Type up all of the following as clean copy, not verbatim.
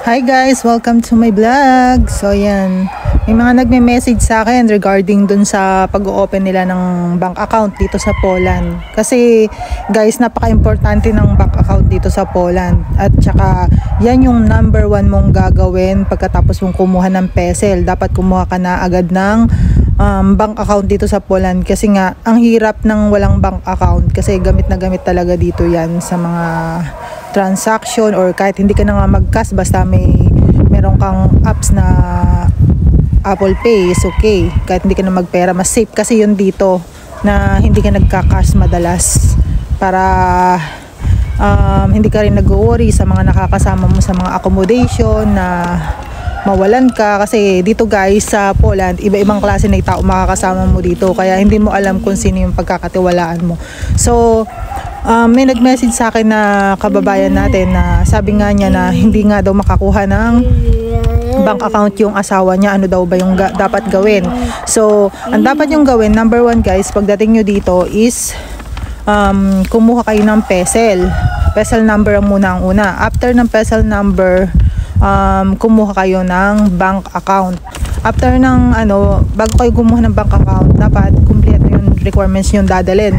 Hi guys! Welcome to my vlog! So yan, may mga nagme-message sa akin regarding dun sa pag-open nila ng bank account dito sa Poland. Kasi guys, napaka-importante ng bank account dito sa Poland. At saka yan yung number 1 mong gagawin pagkatapos mong kumuha ng PESEL. Dapat kumuha ka na agad ng bank account dito sa Poland. Kasi nga, ang hirap ng walang bank account. Kasi gamit na gamit talaga dito yan sa mga transaction or kahit hindi ka na nga mag-cash, basta meron kang apps na Apple Pay is okay. Kahit hindi ka na magpera, mas safe kasi yun dito na hindi ka nagka-cash madalas para hindi ka rin nag-worry sa mga nakakasama mo sa mga accommodation na mawalan ka. Kasi dito guys sa Poland, iba-ibang klase ng tao makakasama mo dito, kaya hindi mo alam kung sino yung pagkakatiwalaan mo. So may nag-message sa akin na kababayan natin na sabi nga niya na hindi nga daw makakuha ng bank account yung asawa niya. Ano daw ba yung dapat gawin? So ang dapat yung gawin, number 1 guys, pagdating nyo dito is kumuha kayo ng PESEL number muna ang una. After ng PESEL number, kumuha kayo ng bank account. After ng bago kayo kumuha ng bank account, dapat complete yung requirements yung dadalhin.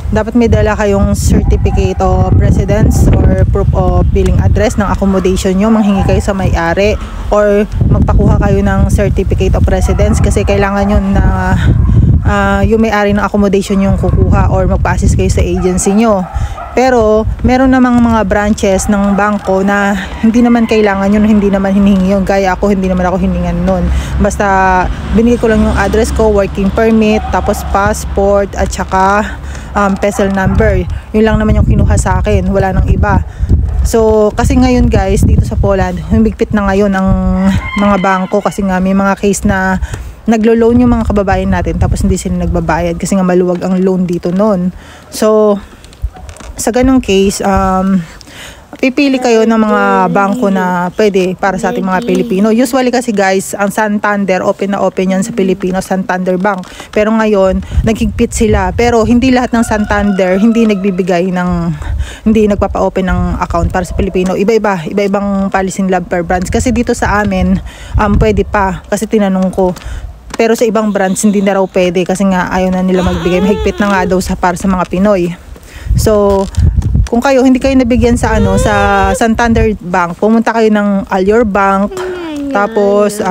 Dapat may dala kayong certificate of residence or proof of billing address ng accommodation nyo. Manghingi kayo sa may-ari or magpakuha kayo ng certificate of residence kasi kailangan yun na yung may-ari ng accommodation yung kukuha or magpa-assist kayo sa agency nyo. Pero meron namang mga branches ng bangko na hindi naman kailangan yun, hindi naman hinihingi yun. Gaya ako, hindi naman ako hiningan nun. Basta binigay ko lang yung address ko, working permit, tapos passport at saka PESEL number. Yun lang naman yung kinuha sa akin, wala nang iba. So kasi ngayon guys, dito sa Poland, humigpit na ngayon ang mga bangko kasi nga may mga case na naglo-loan yung mga kababayan natin tapos hindi sila nagbabayad kasi nga maluwag ang loan dito noon. So sa ganung case, pipili kayo ng mga bangko na pwede para sa ating mga Pilipino. Usually kasi guys, ang Santander, open na open yan sa Pilipino, Santander Bank. Pero ngayon, naghigpit sila. Pero hindi lahat ng Santander, hindi nagpapa-open ng account para sa Pilipino. Iba-ibang policy nila per branch. Kasi dito sa amin, pwede pa. Kasi tinanong ko. Pero sa ibang branch, hindi na raw pwede. Kasi nga, ayaw na nila magbigay. Mahigpit na nga daw para sa mga Pinoy. So, kung hindi kayo nabigyan sa Santander Bank, pumunta kayo ng Alior Bank, tapos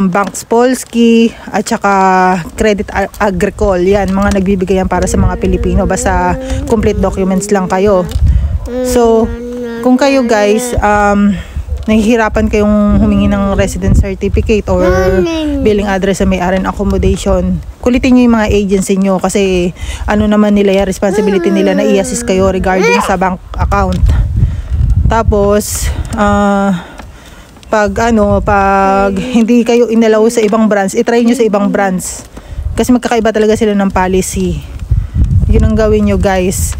Bank Spolsky at saka Credit Agricole. Yan, mga nagbibigay yan para sa mga Pilipino. Basta complete documents lang kayo. So, kung kayo guys, nahihirapan kayong humingi ng residence certificate or billing address sa may-ari ng accommodation, kulitin nyo yung mga agency nyo kasi naman nila yan, responsibility nila na i-assist kayo regarding sa bank account. Tapos pag hindi kayo inalaw sa ibang branch, itry nyo sa ibang branch kasi magkakaiba talaga sila ng policy. Yun ang gawin nyo guys.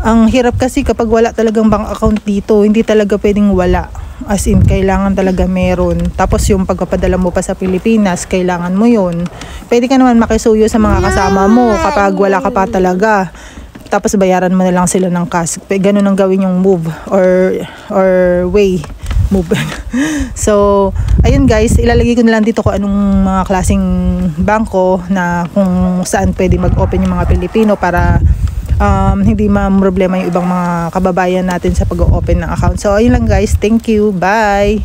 Ang hirap kasi kapag wala talagang bank account dito, hindi talaga pwedeng wala. As in, kailangan talaga meron. Tapos yung pagpapadala mo pa sa Pilipinas, kailangan mo yun. Pwede ka naman makisuyo sa mga kasama mo kapag wala ka pa talaga. Tapos bayaran mo na lang sila ng cash. Ganun ang gawin yung move or way. Move. So, ayun guys, ilalagay ko na lang dito kung anong mga klaseng bangko na kung saan pwede mag-open yung mga Pilipino para hindi ma-problema yung ibang mga kababayan natin sa pag-open ng account. So ayun lang guys, thank you, bye.